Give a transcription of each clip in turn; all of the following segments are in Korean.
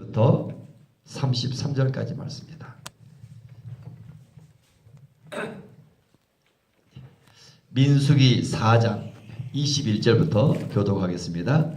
부터 33절까지 말씀입니다. 민수기 4장 21절부터 교독하겠습니다.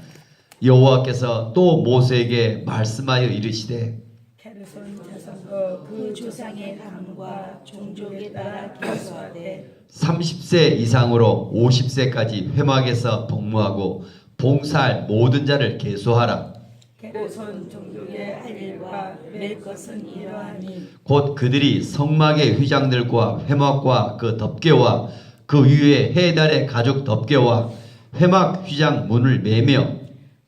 여호와께서 또 모세에게 말씀하여 이르시되 게르손 자손과 그 조상의 가문과 종족에 따라 계수하되 30세 이상으로 50세까지 회막에서 복무하고 봉사할 모든 자를 계수하라. 게르손 종족의 할 일과 맬 것은 이러하니 곧 그들이 성막의 휘장들과 회막과 그 덮개와 그 위에 해달의 가죽 덮개와 회막 휘장 문을 매며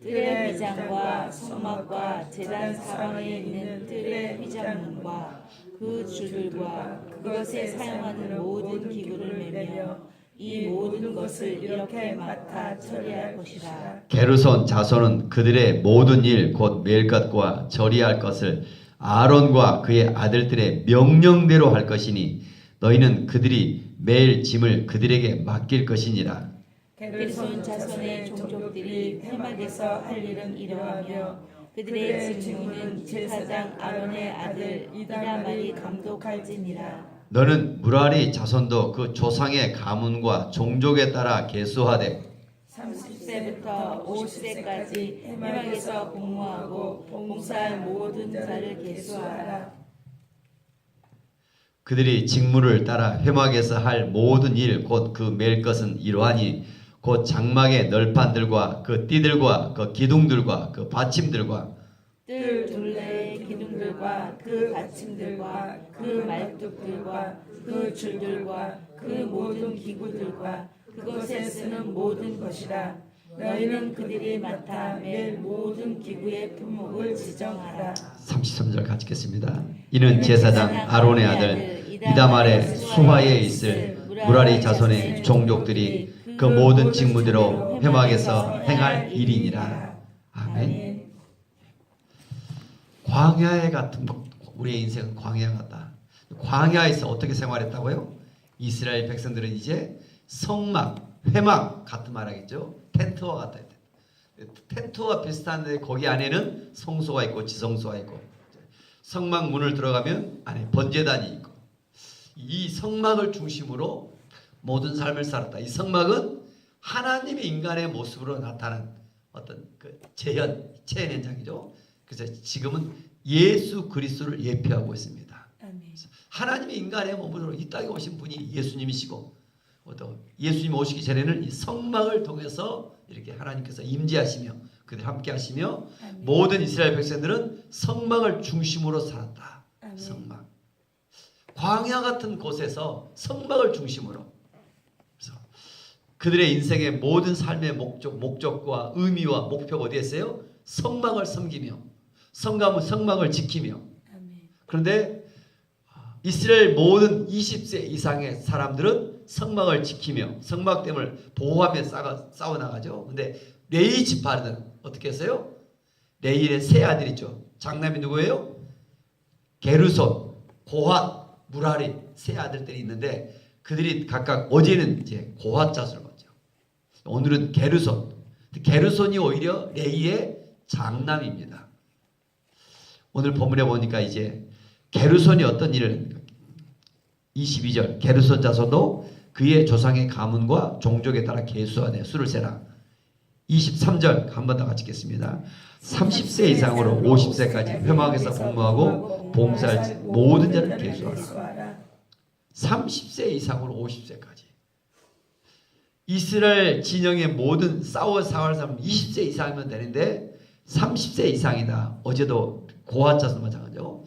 뜰의 휘장과 성막과 제단 사방에 있는 뜰의 휘장문과 그 줄들과 그것에 사용하는 모든 기구를 매며 이 모든 것을 이렇게 맡아 처리할 것이라. 게르손 자손은 그들의 모든 일 곧 맬 것과 처리할 것을 아론과 그의 아들들의 명령대로 할 것이니 너희는 그들이 매일 짐을 그들에게 맡길 것이니라. 게르손 자손의 종족들이 회막에서 할 일은 이러하며 그들의 직무는 제사장 아론의 아들 이다말이 감독할지니라. 너는 무라리 자손도 그 조상의 가문과 종족에 따라 계수하되 30세부터 50세까지 회막에서 복무하고 봉사할 모든 자를 계수하라. 그들이 직무를 따라 회막에서 할 모든 일 곧 그 맬 것은 이러하니 곧 장막의 널판들과 그 띠들과 그 기둥들과 그 받침들과 뜰 둘레의 기둥들과 그 받침들과 그 말뚝들과 그 줄들과 그 모든 기구들과 그것에 쓰는 모든 것이라. 너희는 그들이 맡아 맬 모든 기구의 품목을 지정하라. 33절 같이 읽겠습니다. 이는 제사장 아론의 아들 이다말의 수하에 있을 무라리 자손의 종족들이 그 모든 직무대로 회막에서 행할 일이니라. 아멘. 광야에 같은 우리의 인생은 광야 같다. 광야에서 어떻게 생활했다고요? 이스라엘 백성들은 이제 성막, 회막 같은 말하겠죠. 텐트와 같다. 텐트와 비슷한데 거기 안에는 성소가 있고 지성소가 있고 성막 문을 들어가면 안에 번제단이 있고 이 성막을 중심으로 모든 삶을 살았다. 이 성막은 하나님의 인간의 모습으로 나타난 어떤 그 체현 현장이죠. 그래서 지금은 예수 그리스도를 예표하고 있습니다. 하나님의 인간의 몸으로 이 땅에 오신 분이 예수님이시고 또 예수님 오시기 전에는 이 성막을 통해서 이렇게 하나님께서 임재하시며 그들 함께 하시며 모든 이스라엘 백성들은 성막을 중심으로 살았다. 성막. 광야 같은 곳에서 성막을 중심으로 그래서 그들의 인생의 모든 삶의 목적과 의미와 목표가 어디에 있어요? 성막을 섬기며 성막을 지키며. 그런데 이스라엘 모든 20세 이상의 사람들은 성막을 지키며 성막됨을 보호하며 싸워나가죠. 근데 레위 지파는 어떻게 했어요? 레위의 세 아들이죠. 장남이 누구예요? 게르손, 고핫, 무라리 세 아들들이 있는데 그들이 각각 어제는 이제 고핫 자손을 거죠. 오늘은 게르손. 게르손이 오히려 레위의 장남입니다. 오늘 본문에 보니까 이제 게르손이 어떤 일을 22절 게르손 자손도 그의 조상의 가문과 종족에 따라 계수하되 수를 세라. 23절 한 번 더 같이 읽겠습니다. 30세 이상으로 50세까지 회막에서 복무하고 봉사할 모든 자를 계수하라. 30세 이상으로 50세까지 이스라엘 진영의 모든 싸울 사람은 20세 이상이면 되는데 30세 이상이다. 어제도 고핫 자손 마찬가지죠.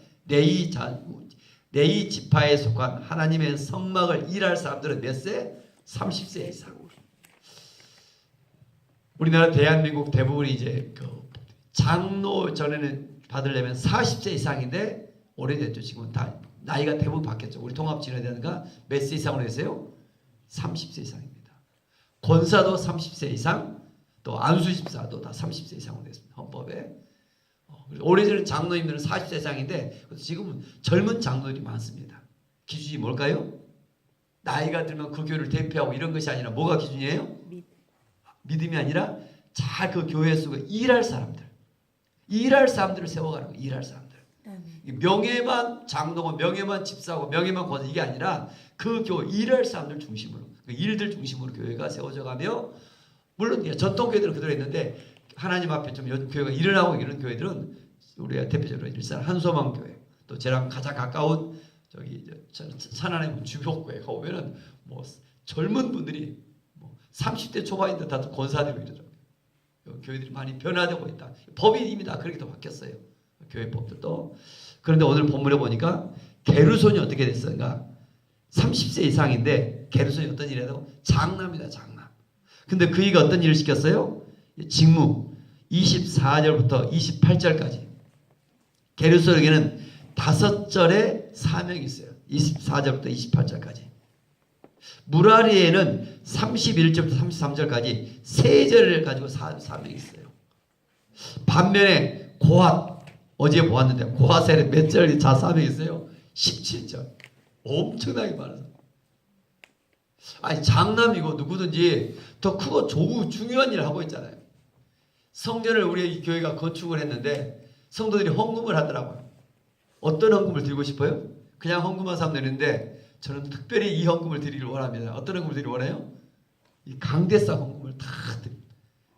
레위 지파에 속한 하나님의 성막을 일할 사람들은 몇 세? 30세 이상. 우리나라 대한민국 대부분이 이제 그 장로 전에는 받으려면 40세 이상인데 오래됐죠. 지금은 다 나이가 대부분 바뀌었죠. 우리 통합진흥대가 몇 세 이상으로 했어요? 30세 이상입니다. 권사도 30세 이상, 또 안수집사도 다 30세 이상으로 됐습니다. 헌법에. 오래전에 장로님들은 40세 이상인데 지금은 젊은 장로들이 많습니다. 기준이 뭘까요? 나이가 들면 그 교회를 대표하고 이런 것이 아니라 뭐가 기준이에요? 믿음이 아니라 잘 그 교회에 쓰고 일할 사람들. 일할 사람들을 세워가는 거예요. 일할 사람들. 아멘. 명예만 장로고 명예만 집사고 명예만 권사 이게 아니라 그 교회 일할 사람들 중심으로 그 일들 중심으로 교회가 세워져 가며 물론 전통 교회들은 그대로 있는데 하나님 앞에 좀 교회가 일어나고 이런 교회들은 우리가 대표적으로 일산 한소망 교회 또 저랑 가장 가까운 저기 산안의 주교교회 가보면은 뭐 젊은 분들이 뭐 30대 초반인데 다 권사되고 이러더라고요. 교회들이 많이 변화되고 있다. 법이 이미 다 그렇게 더 바뀌었어요. 교회법들도. 그런데 오늘 본문에 보니까 게르손이 어떻게 됐었는가? 30세 이상인데 게르손이 어떤 일이라도 장남이다. 장남. 근데 그이가 어떤 일을 시켰어요? 직무 24절부터 28절까지 게르손에게는 5절의 사명이 있어요. 24절부터 28절까지. 무라리에는 31절부터 33절까지 3절을 가지고 사명이 있어요. 반면에 고핫 어제 보았는데 고핫에는 몇 절이 사명이 있어요? 17절. 엄청나게 많아서. 아니 장남이고 누구든지 더 크고 중요한 일을 하고 있잖아요. 성전을 우리 교회가 건축을 했는데 성도들이 헌금을 하더라고요. 어떤 헌금을 드리고 싶어요? 그냥 헌금한 사람도 있는데 저는 특별히 이 헌금을 드리기를 원합니다. 어떤 헌금을 드리기를 원해요? 이 강대상 헌금을 다 드립니다.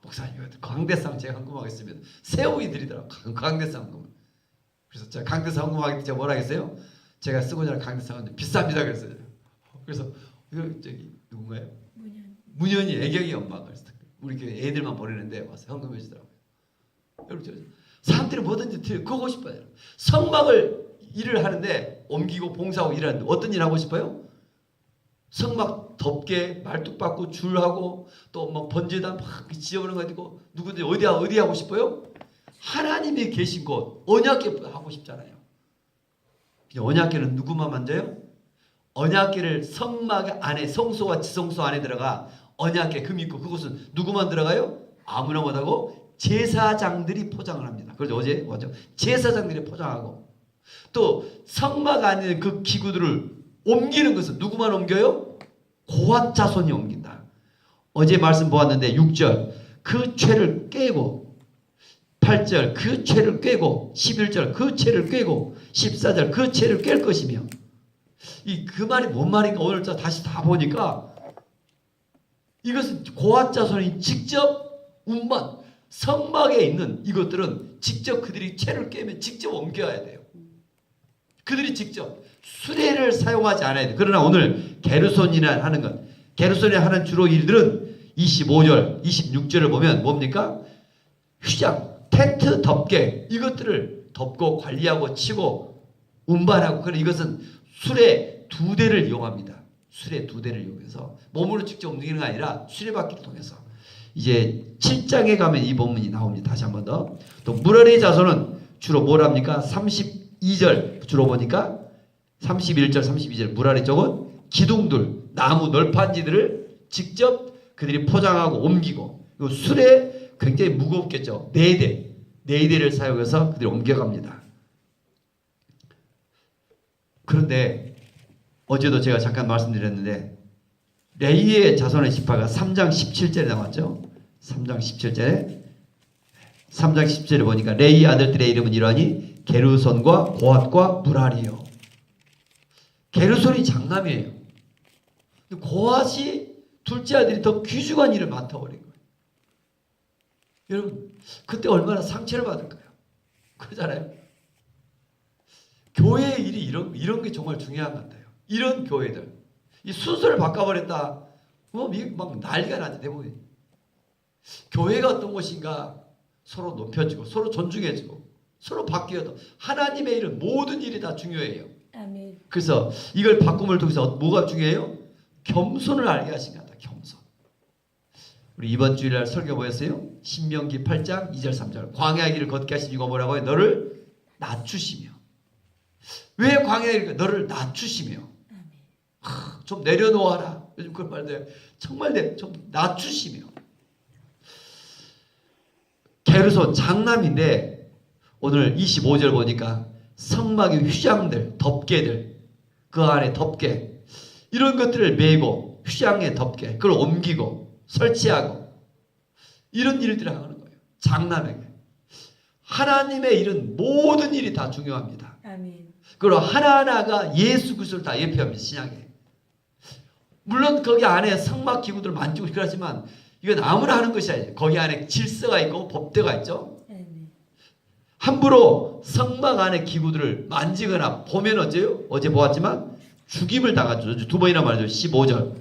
목사님 강대상 제가 헌금하겠습니다. 세우이 드리더라고요. 강대상 헌금을. 그래서 제가 강대상 헌금하기 때문에 뭐라 하겠어요? 제가 쓰고자 하는 강대상 헌금 비쌉니다 그랬어요. 그래서 저기 누군가요? 문현이 애경이 엄마가 그랬어요. 우리 교회 애들만 보내는데 와서 헌금해 주더라고요. 여러분 사람들이 뭐든지 그거 하고 싶어요. 성막을 일을 하는데 옮기고 봉사하고 일하는데 어떤 일 하고 싶어요? 성막 덮개 말뚝 받고 줄하고 또 막 번제단 막 지어보는 거 가지고 누구든지 어디 하고 싶어요? 하나님이 계신 곳 언약궤 하고 싶잖아요. 언약궤는 누구만 만져요? 언약궤를 성막 안에 성소와 지성소 안에 들어가 언약궤 금 있고 그곳은 누구만 들어가요? 아무나 못하고 제사장들이 포장을 합니다. 그래서 어제 뭐죠? 제사장들이 포장하고 또 성막 안에 그 기구들을 옮기는 것은 누구만 옮겨요? 고핫 자손이 옮긴다. 어제 말씀 보았는데 6절 그 죄를 깨고 8절 그 죄를 꿰고 11절 그 죄를 꿰고 14절 그 죄를 깰 것이며 그 말이 뭔 말인가 오늘 다시 다 보니까 이것은 고핫 자손이 직접 운반 성막에 있는 이것들은 직접 그들이 채를 깨면 직접 옮겨야 돼요. 그들이 직접 수레를 사용하지 않아야 돼요. 그러나 오늘 게르손이나 하는 것 게르손이 하는 주로 일들은 25절 26절을 보면 뭡니까? 휘장 텐트 덮개 이것들을 덮고 관리하고 치고 운반하고 그런 이것은 수레 2대를 이용합니다. 수레 2대를 이용해서 몸으로 직접 움직이는 게 아니라 수레바퀴를 통해서 이제 7장에 가면 이 본문이 나옵니다. 다시 한 번 더. 또 무라리 자손은 주로 뭘 합니까? 32절 주로 보니까 31절 32절 무라리 쪽은 기둥들 나무 널판지들을 직접 그들이 포장하고 옮기고 수레 굉장히 무겁겠죠. 4대를 사용해서 그들이 옮겨갑니다. 그런데 어제도 제가 잠깐 말씀드렸는데 레위의 자손의 지파가 3장 17절에 나왔죠. 3장 17절에 3장 17절에 보니까 레위 아들들의 이름은 이러하니 게르손과 고핫과 무라리요. 게르손이 장남이에요. 고핫이 둘째 아들이 더 귀중한 일을 맡아버린 거예요. 여러분 그때 얼마나 상처를 받을까요? 그러잖아요. 교회의 일이 이런 게 정말 중요한 것 같아요. 이런 교회들 이 순서를 바꿔버렸다. 막 난리가 나죠. 대부분 교회가 어떤 곳인가 서로 높여주고 서로 존중해주고 서로 바뀌어도 하나님의 일은 모든 일이 다 중요해요. 아멘. 그래서 이걸 바꿈을 통해서 뭐가 중요해요? 겸손을 알게 하신 것 같아요. 겸손. 우리 이번 주일날 설교 뭐였어요? 신명기 8장 2절 3절 광야의 길을 걷게 하신 이유가 뭐라고 해요? 너를 낮추시며. 왜 광야의 길을 너를 낮추시며 좀 내려놓아라. 요즘 그런 말들 정말 좀 낮추시며. 게르손 장남인데 오늘 25절 보니까 성막의 휘장들 덮개들 그 안에 덮개 이런 것들을 메고 휘장에 덮개 그걸 옮기고 설치하고 이런 일들을 하는 거예요. 장남에게 하나님의 일은 모든 일이 다 중요합니다. 아멘. 그리고 하나하나가 예수 그리스도를 다 예표합니다. 신약에. 물론 거기 안에 성막 기구들 만지고 그러지만 이건 아무나 하는 것이 아니에요. 거기 안에 질서가 있고 법대가 있죠. 아멘. 함부로 성막 안의 기구들을 만지거나 보면 어째요? 어제 보았지만 죽임을 당하죠. 두 번이나 말이죠. 15절.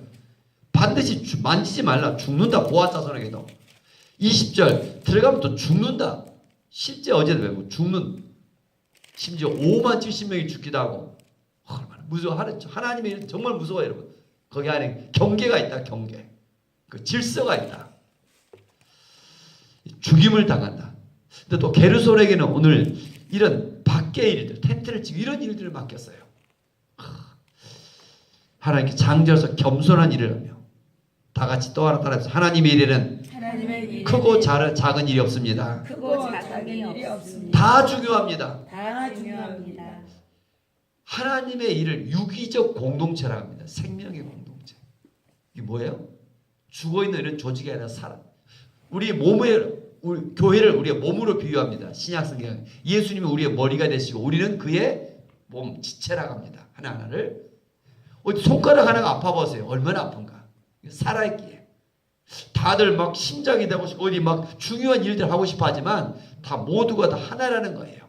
반드시 만지지 말라. 죽는다. 보아 자손에게도. 20절. 들어가면 또 죽는다. 실제 어제도 배우고 죽는. 심지어 5만 70명이 죽기도 하고. 얼마나 무서워하죠. 하나님의 일은 정말 무서워요, 여러분. 거기 안에 경계가 있다. 경계. 그 질서가 있다. 죽임을 당한다. 근데 또 게르손에게는 오늘 이런 밖의 일들, 텐트를 치고 이런 일들을 맡겼어요. 하나님께 장져서 겸손한 일을 하며 다 같이 또 하나 따라해서 하나님의 일에는 크고 작은 일이 없습니다. 크고 작은 일이 없습니다. 다 중요합니다. 다 중요합니다. 하나님의 일을 유기적 공동체라고 합니다. 생명의 공동체. 이게 뭐예요? 죽어있는 이런 조직이 아니라 사람. 우리 교회를 우리의 몸으로 비유합니다. 신약성경. 예수님이 우리의 머리가 되시고 우리는 그의 몸, 지체라고 합니다. 하나하나를. 손가락 하나가 아파 보세요. 얼마나 아픈가. 살아있기에. 다들 막 심장이 되고 싶고 어디 막 중요한 일들 하고 싶어 하지만 다 모두가 다 하나라는 거예요.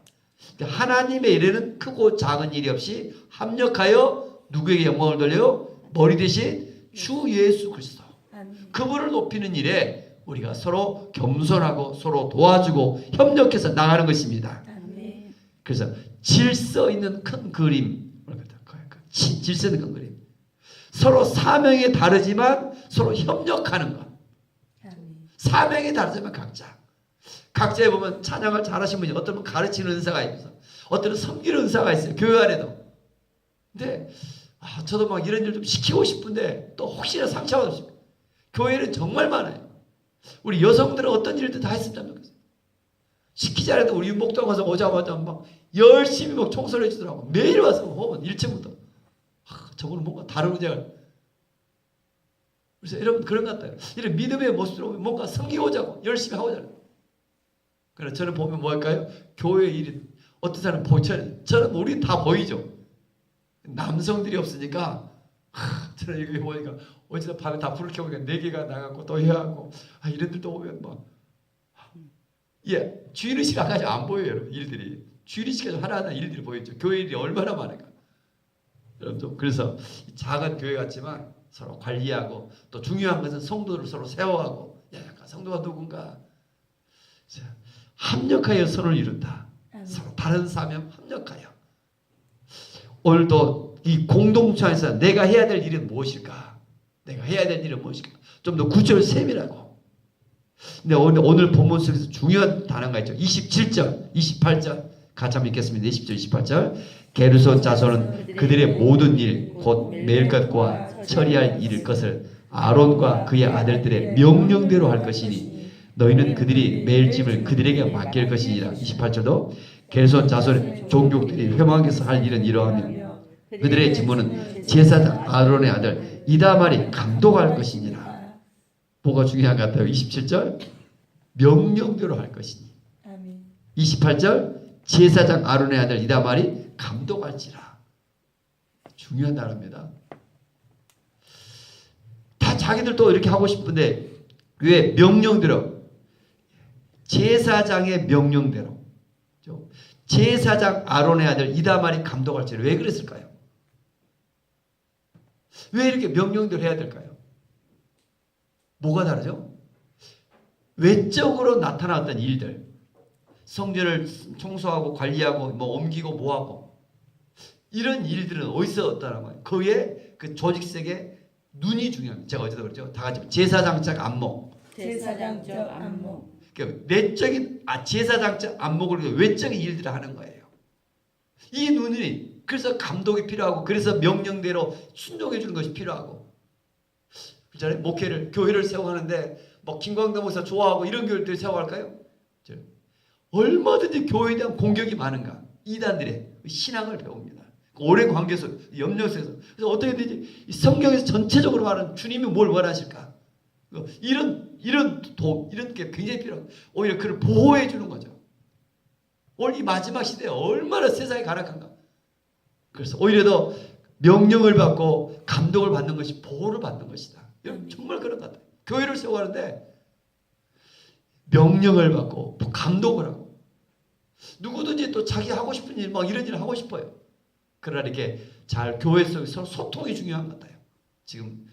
하나님의 일에는 크고 작은 일이 없이 합력하여 누구에게 영광을 돌려요? 머리 대신 주 예수 그리스도. 그분을 높이는 일에 우리가 서로 겸손하고 서로 도와주고 협력해서 나가는 것입니다. 그래서 질서 있는 큰 그림. 질서 있는 큰 그림. 서로 사명이 다르지만 서로 협력하는 것. 사명이 다르지만 각자에 보면 찬양을 잘하시는 분이 어떤 분 가르치는 은사가 있어서 어떤 분 섬기는 은사가 있어요. 교회 안에도. 근데 저도 막 이런 일 좀 시키고 싶은데 또 혹시나 상처받을 수 있어요. 교회는 정말 많아요. 우리 여성들은 어떤 일도 다 했으면 좋겠어요. 시키지 않아도 우리 목동 가서 오자마자 막 열심히 막 청소를 해주더라고. 매일 와서 보면 1층부터 저거는 뭔가 다른 의자를. 그래서 여러분 그런 것 같아요. 이런 믿음의 모습으로 뭔가 섬기고자 열심히 하고자. 그래서 저는 보면 뭐 할까요? 교회 일이 어떤 사람은 보이잖아요. 저는 우리는 다 보이죠. 남성들이 없으니까 저는 이거 보니까 어제도 밤에 다 불을 켜보니까 4개가 나갔고 또 해야 하고 이런들도 오면 막 주일의식까지 안 보여요. 여러분 일들이. 주일의식까지 하나하나 일들이 보이죠. 교회 일이 얼마나 많을까. 여러분 그래서 작은 교회 같지만 서로 관리하고 또 중요한 것은 성도를 서로 세워가고 성도가 누군가 합력하여 선을 이룬다. 서로 다른 사명 합력하여. 오늘도 이 공동체 안에서 내가 해야 될 일은 무엇일까? 내가 해야 될 일은 무엇일까? 좀 더 구체적으로 세밀하고. 근데 오늘 본문 속에서 중요한 단어가 있죠. 27절, 28절 같이 한번 읽겠습니다. 20절, 28절. 게르손 자손은 그들의 모든 일, 곧 매일 것과 처리할 일 것을 아론과 그의 아들들의 명령대로 할 것이니 너희는 그들이 매일 짐을 그들에게 맡길 것이니라. 28절도 게르손 자손의 종족들이 회막에서 할 일은 이러하며 그들의 직무는 제사장 아론의 아들 이다말이 감독할 것이니라. 뭐가 중요한 것 같아요? 27절 명령대로 할 것이니. 28절 제사장 아론의 아들 이다말이 감독할지라. 중요한 단어입니다. 다 자기들도 이렇게 하고 싶은데 왜 명령대로? 제사장의 명령대로. 제사장 아론의 아들 이다말이 감독할지라. 왜 그랬을까요? 왜 이렇게 명령대로 해야 될까요? 뭐가 다르죠? 외적으로 나타났던 일들, 성전을 청소하고 관리하고 뭐 옮기고 뭐하고 이런 일들은 어디서 왔다는 거예요? 그의 그 조직색의 눈이 중요합니다. 제가 어제도 그랬죠. 다 같이 제사장적 안목. 제사장적 안목. 그러니까 내적인 제사장적 안목을 외적인 일들을 하는 거예요. 이 눈이 그래서 감독이 필요하고 그래서 명령대로 순종해 주는 것이 필요하고. 그렇잖아요. 목회를 교회를 세워가는데 뭐 김광담 목사 좋아하고 이런 교회를 세워갈까요? 얼마든지 교회에 대한 공격이 많은가. 이단들의 신앙을 배웁니다. 오랜 관계에서 염려 속에서. 그래서 어떻게 되지? 이 성경에서 전체적으로 말하는 주님이 뭘 원하실까? 이런 게 굉장히 필요하고 오히려 그를 보호해 주는 거죠. 오늘 이 마지막 시대에 얼마나 세상이 가락한가. 그래서 오히려 더 명령을 받고 감동을 받는 것이 보호를 받는 것이다. 여러분 정말 그런 것 같아요. 교회를 세워가는데 명령을 받고 감동을 하고 누구든지 또 자기 하고 싶은 일 막 이런 일을 하고 싶어요. 그러나 이렇게 잘 교회 속에서 소통이 중요한 것 같아요. 지금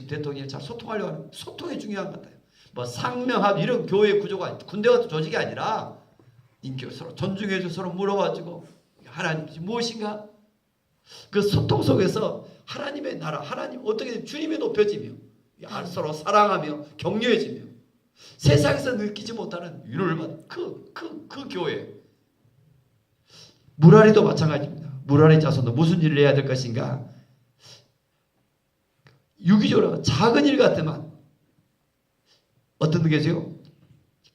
대통령이 잘 소통하려고 하는 소통이 중요한 것 같아요. 뭐 상명합 이런 교회 구조가 군대 같은 조직이 아니라 인격 서로 존중해주고 서로 물어봐주고 하나님 무엇인가 그 소통 속에서 하나님의 나라 하나님 어떻게 주님이 높여지며 서로 사랑하며 격려해지며 세상에서 느끼지 못하는 위로를 받는 그 교회. 무라리도 마찬가지입니다. 무라리 자손도 무슨 일을 해야 될 것인가. 유기적으로 작은 일 같지만 어떤 게죠?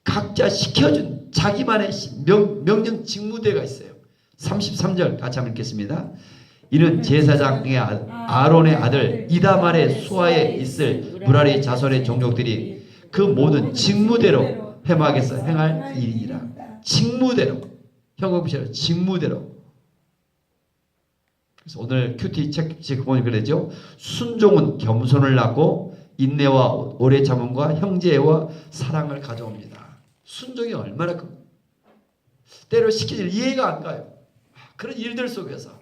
각자 시켜준 자기만의 명령 직무대가 있어요. 33절 같이 한번 읽겠습니다. 이는 제사장의 아론의 아들 이다말의 수하에 있을 무라리 자손의 종족들이 그 모든 직무대로 회막에서 행할 일이라. 직무대로. 형용시로 직무대로. 그래서 오늘 큐티 책 보니 그러죠. 순종은 겸손을 낳고 인내와 오래 참음과 형제와 사랑을 가져옵니다. 순종이 얼마나 때로 시키질 이해가 안 가요. 그런 일들 속에서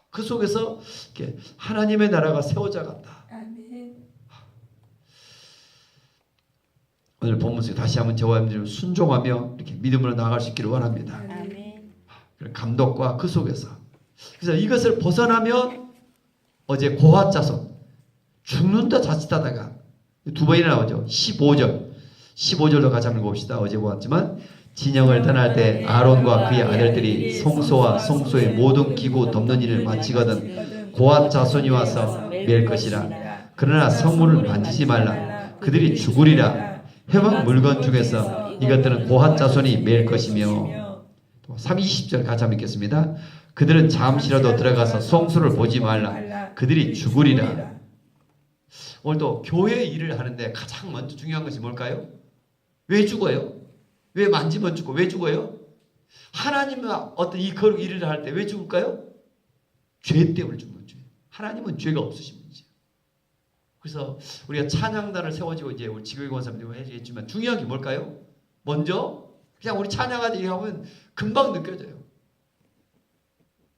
그 속에서 이렇게 하나님의 나라가 세워져 간다. 아멘. 오늘 본문 속에 다시 한번 저와 여러분들 순종하며 이렇게 믿음으로 나아갈 수 있기를 원합니다. 아멘. 감독과 그 속에서 그래서 이것을 벗어나면 어제 고핫 자손 죽는다 자칫하다가 두 번이나 나오죠. 15절도 같이 한번 봅시다. 어제 보았지만 진영을 떠날 때 아론과 그의 아들들이 성소와 성소의 모든 기구 덮는 일을 마치거든 고핫 자손이 와서 맬 것이라. 그러나 성물을 만지지 말라. 그들이 죽으리라. 회막 물건 중에서 이것들은 고핫 자손이 맬 것이며 30절 같이 한번 읽겠습니다. 그들은 잠시라도 들어가서 성소를 보지 말라. 그들이 죽으리라. 오늘도 교회 일을 하는데 가장 먼저 중요한 것이 뭘까요? 왜 죽어요? 왜 만지면 죽고 왜 죽어요? 하나님과 어떤 이 거룩 일을 할 때 왜 죽을까요? 죄 때문에 죽는 죄. 하나님은 죄가 없으신 분이죠. 그래서 우리가 찬양단을 세워지고 이제 우리 지교회 권사님도 해주겠지만 중요한 게 뭘까요? 먼저 그냥 우리 찬양하지 하면 금방 느껴져요.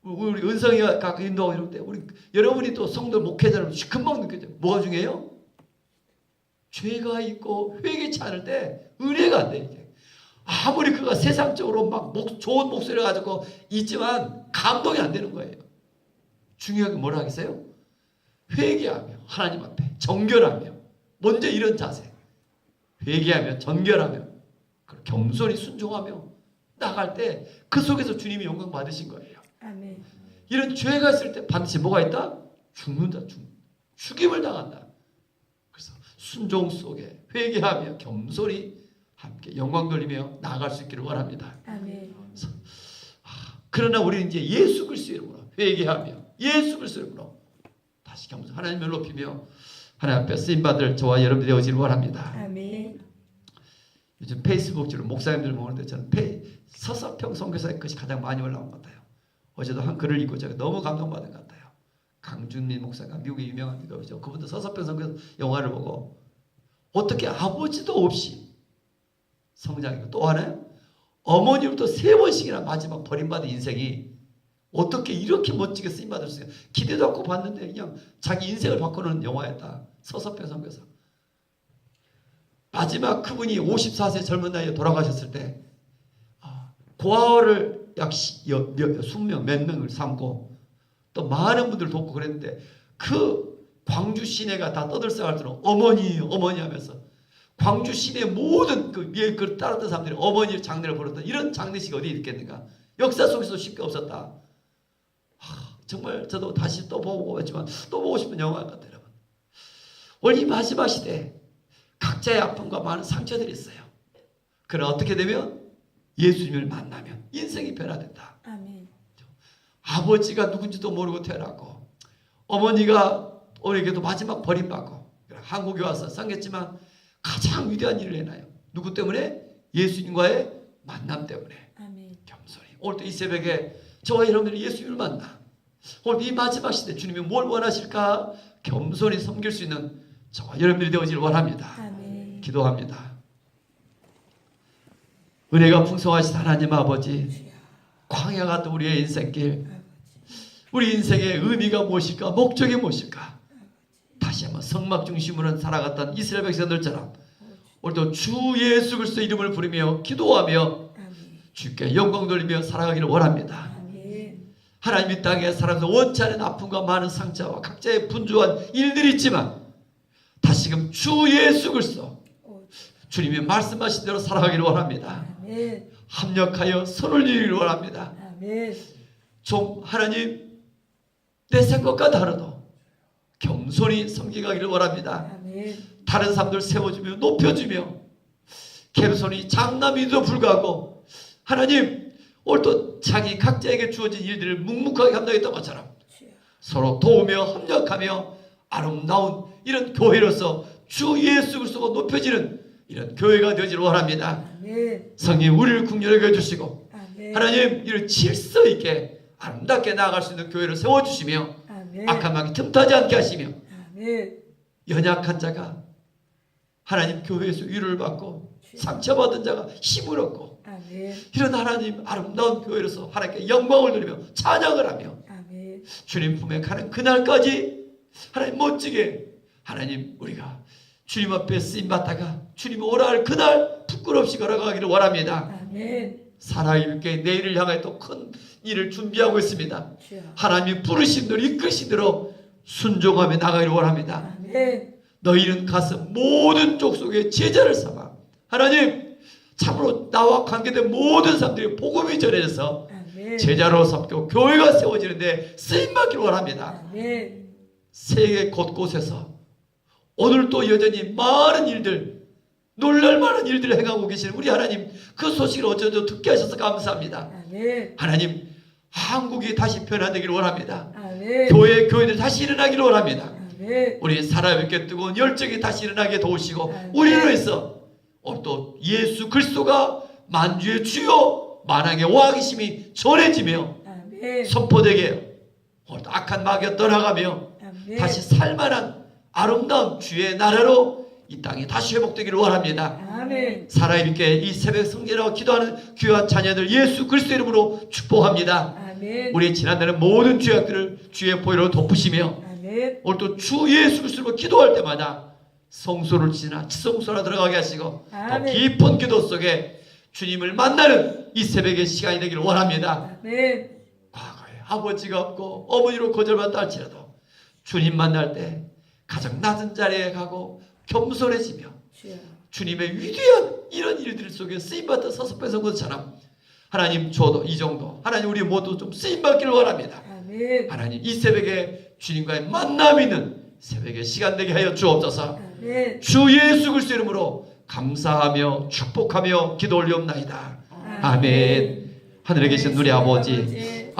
우리 은성이가 각 인도하고 이럴 때 우리 여러분이 또 성도 목회자를 금방 느껴져요. 뭐가 중요해요? 죄가 있고 회개치 않을 때 은혜가 안 돼. 이게. 아무리 그가 세상적으로 막 좋은 목소리를 가지고 있지만 감동이 안 되는 거예요. 중요한 게 뭐라 하겠어요? 회개하며 하나님 앞에 정결하며 먼저 이런 자세 회개하며 정결하며 겸손히 순종하며 나갈 때 그 속에서 주님이 영광 받으신 거예요. 아멘. 이런 죄가 있을 때 반드시 뭐가 있다? 죽는다. 죽임을 당한다. 그래서 순종 속에 회개하며 겸손히 함께 영광 돌리며 나아갈 수 있기를 원합니다. 아멘. 그러나 우리는 이제 예수 그리스도의 이름으로 회개하며 예수 그리스도의 이름으로 다시 겸손 하나님을 높이며 하나님 앞에 쓰임받을 저와 여러분들이 되어지를 원합니다. 아멘. 요즘 페이스북으로 목사님들 보는데 저는 서서평 선교사의 것이 가장 많이 올라온 것 같아요. 어제도 한 글을 읽고 제가 너무 감동받은 것 같아요. 강준민 목사가 미국의 유명한 기도죠. 그분도 서서평 선교사 영화를 보고 어떻게 아버지도 없이 성장이고 또 하나요? 어머니로부터 3번씩이나 마지막 버림받은 인생이 어떻게 이렇게 멋지게 쓰임받을 수 있어요? 기대도 않고 봤는데 그냥 자기 인생을 바꾸는 영화였다. 서서평 선교사. 마지막 그분이 54세 젊은 나이에 돌아가셨을 때 고아원을 약 수명 몇 명을 삼고 또 많은 분들 돕고 그랬는데 그 광주 시내가 다 떠들썩할 정도로 어머니 하면서 광주 시내 모든 그 따랐던 사람들이 어머니 장례를 벌였던 이런 장례식이 어디에 있겠는가? 역사 속에서 쉽게 없었다. 정말 저도 다시 또 보고 했지만 또 보고 싶은 영화 같아요. 여러분. 오늘 이 마지막 시대에 각자의 아픔과 많은 상처들이 있어요. 그러나 어떻게 되면 예수님을 만나면 인생이 변화된다. 아멘. 아버지가 누군지도 모르고 태어났고 어머니가 우리에게도 마지막 버림받고 한국에 와서 생겼지만 가장 위대한 일을 해놔요. 누구 때문에? 예수님과의 만남 때문에. 아멘. 오늘도 이 새벽에 저와 여러분들이 예수님을 만나 오늘 이 마지막 시대 주님이 뭘 원하실까 겸손히 섬길 수 있는 저와 여러분들이 되어지길 원합니다. 아멘. 기도합니다. 은혜가 풍성하신 하나님 아버지, 광야 같은 우리의 인생길, 우리 인생의 의미가 무엇일까, 목적이 무엇일까, 다시 한번 성막 중심으로 살아갔던 이스라엘 백성들처럼 오늘도 주 예수 그리스도 이름을 부르며 기도하며 주께 영광 돌리며 살아가기를 원합니다. 하나님 이 땅에 살아가면서 원치 않은 아픔과 많은 상처와 각자의 분주한 일들이 있지만 다시금 주 예수 그리스도 주님이 말씀하신 대로 살아가기를 원합니다. 합력하여 손을 이루기를 원합니다. 좀 하나님 내 생각과 다르도 겸손히 섬기가기를 원합니다. 다른 사람들 세워주며 높여주며 겸손히 장남이도 불구하고 하나님 오늘도 자기 각자에게 주어진 일들을 묵묵하게 감당했던 것처럼 서로 도우며 협력하며 아름다운 이런 교회로서 주 예수 그리스도가 높여지는 이런 교회가 되어지를 원합니다. 성령 우리를 국률하게 해주시고 하나님 이를 질서 있게 아름답게 나아갈 수 있는 교회를 세워주시며 악한 마귀 틈타지 않게 하시며 연약한 자가 하나님 교회에서 위로를 받고 상처받은 자가 힘을 얻고 이런 하나님 아름다운 교회로서 하나님께 영광을 돌리며 찬양을 하며 주님 품에 가는 그날까지 하나님 멋지게 하나님 우리가 주님 앞에 쓰임받다가 주님 오라 할 그날 부끄럽이 걸어가기를 원합니다. 살아있게 내일을 향해 또 큰 일을 준비하고 있습니다. 하나님이 부르신 대로 이끄신 대로 순종하며 나가기를 원합니다. 너희는 가서 모든 족속의 제자를 삼아 하나님 참으로 나와 관계된 모든 사람들이 복음이 전해져서 제자로 삼고 교회가 세워지는데 쓰임받기를 원합니다. 세계 곳곳에서 오늘도 여전히 많은 일들 놀랄만한 일들을 행하고 계시는 우리 하나님 그 소식을 어쩌죠 듣게 하셔서 감사합니다. 하나님 한국이 다시 변화되기를 원합니다. 교회들 다시 일어나기를 원합니다. 우리 살아있게 뜨거운 열정이 다시 일어나게 도우시고 우리로 해서 또 예수 그리스도가 만주의 주요 만왕의 왕이심이 전해지며 선포되게 악한 마귀가 떠나가며 다시 살만한 아름다운 주의 나라로 이 땅이 다시 회복되기를 원합니다. 살아있게 이 새벽 성전하고 기도하는 귀한 자녀들 예수 그리스도 이름으로 축복합니다. 우리 지난날의 모든 죄악들을 주의 보혈로 덮으시며 오늘 또 주 예수 그리스도로 기도할 때마다 성소를 지나 지성소로 들어가게 하시고 또 깊은 기도 속에 주님을 만나는 이 새벽의 시간이 되기를 원합니다. 과거에 아버지가 없고 어머니로 거절받다 할지라도 주님 만날 때 가장 낮은 자리에 가고 겸손해지며 주님의 위대한 이런 일들 속에 쓰임받다 서서 뺏은 것처럼 하나님 저도 이 정도 하나님 우리 모두 좀 쓰임받기를 원합니다. 하나님 이 새벽에 주님과의 만남이 있는 새벽에 시간 되게 하여 주옵소서. 주 예수 그리스도 이름으로 감사하며 축복하며 기도 올리옵나이다. 아멘. 하늘에 계신 우리 아버지의